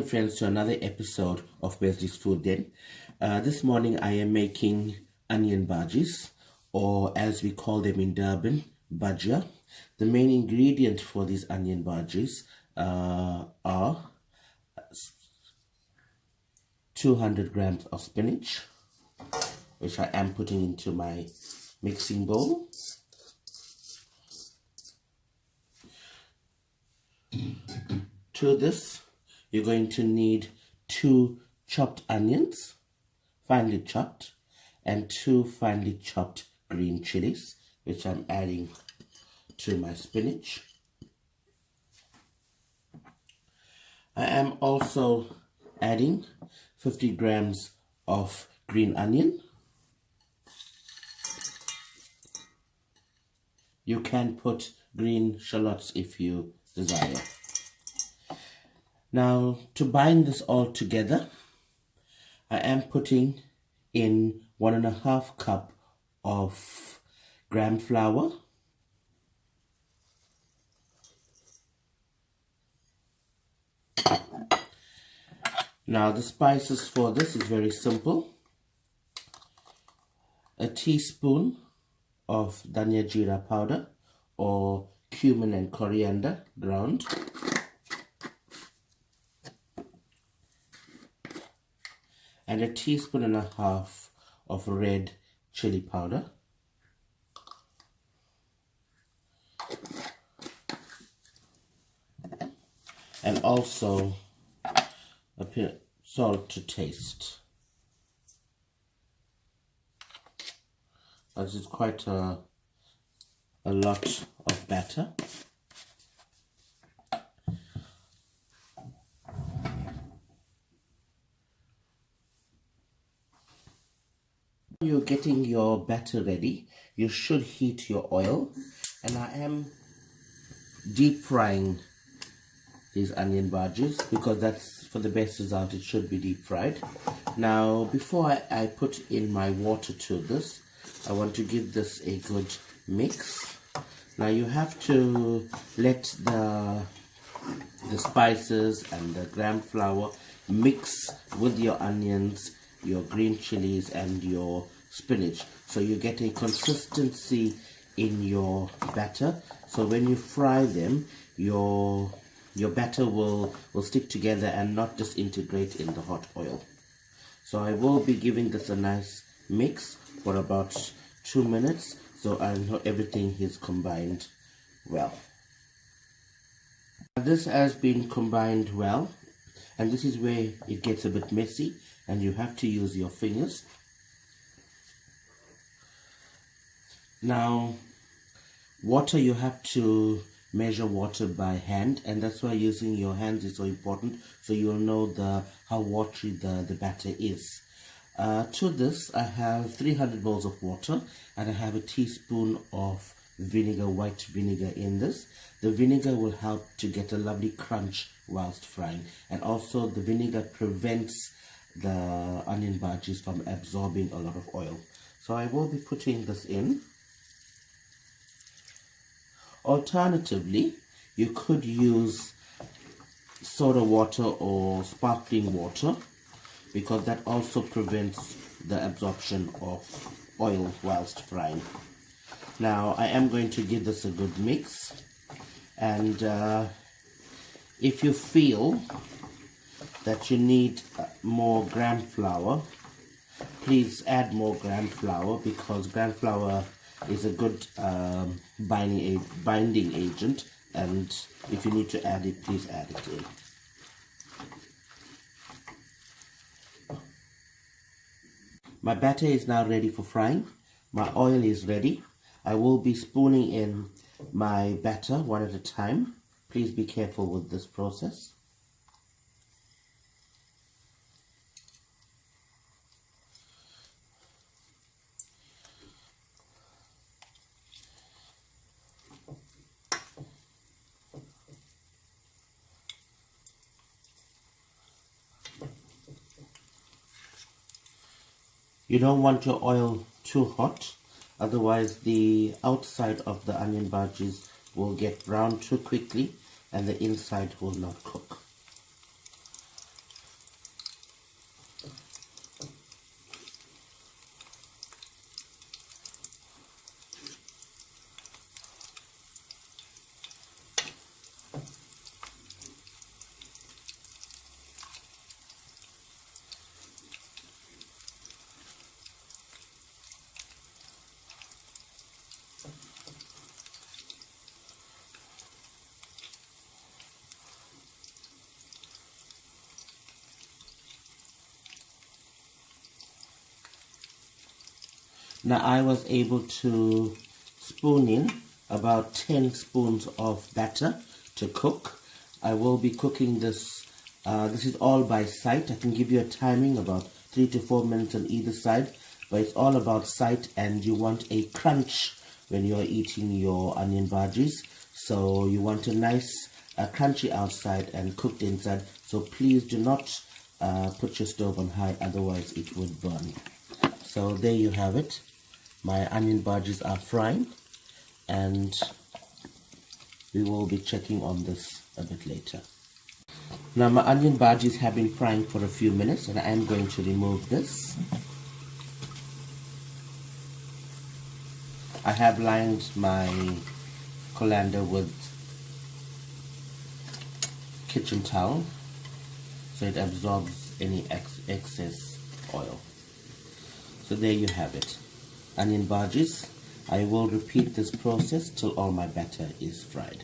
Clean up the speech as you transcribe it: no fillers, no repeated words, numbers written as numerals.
friends to another episode of Wesley's Food Den. This morning I am making onion bhajis, or as we call them in Durban, bhajia. The main ingredient for these onion bhajis are 200 grams of spinach, which I am putting into my mixing bowl. To this, you're going to need 2 chopped onions, finely chopped, and 2 finely chopped green chilies, which I'm adding to my spinach. I am also adding 50 grams of green onion. You can put green shallots if you desire. Now, to bind this all together, I am putting in 1.5 cup of gram flour, now the spices for this is very simple. A teaspoon of dhania jeera powder, or cumin and coriander ground, and 1.5 teaspoons of red chili powder, and also a bit of salt to taste. This is quite a lot of batter. You're getting your batter ready, you should heat your oil, and I am deep frying these onion bhajis because that's for the best result. It should be deep fried. Now, before I put in my water to this, I want to give this a good mix. Now you have to let the spices and the gram flour mix with your onions, your green chilies and your spinach, so you get a consistency in your batter, so when you fry them your batter will stick together and not disintegrate in the hot oil. So I will be giving this a nice mix for about 2 minutes, so I know everything is combined well. This has been combined well, and this is where it gets a bit messy and you have to use your fingers. Now, water, you have to measure water by hand, and that's why using your hands is so important, so you'll know how watery the batter is. To this, I have 300 ml of water, and I have 1 teaspoon of vinegar, white vinegar in this. The vinegar will help to get a lovely crunch whilst frying, and also the vinegar prevents the onion bhajis from absorbing a lot of oil. So I will be putting this in. Alternatively, you could use soda water or sparkling water, because that also prevents the absorption of oil whilst frying. Now I am going to give this a good mix, and if you feel that you need more gram flour, please add more gram flour, because gram flour is a good binding agent, and if you need to add it, please add it in. My batter is now ready for frying. My oil is ready. I will be spooning in my batter one at a time. Please be careful with this process. You don't want your oil too hot, otherwise the outside of the onion bhajis will get brown too quickly and the inside will not cook. Now I was able to spoon in about 10 spoons of batter to cook. I will be cooking this. This is all by sight. I can give you a timing about 3 to 4 minutes on either side, but it's all about sight, and you want a crunch when you're eating your onion bhajis. So you want a nice crunchy outside and cooked inside. So please do not put your stove on high, otherwise it would burn. So there you have it. My onion bhajis are frying, and we will be checking on this a bit later. Now my onion bhajis have been frying for a few minutes, and I am going to remove this. I have lined my colander with kitchen towel so it absorbs any excess oil. So there you have it, onion bhajis. I will repeat this process till all my batter is fried.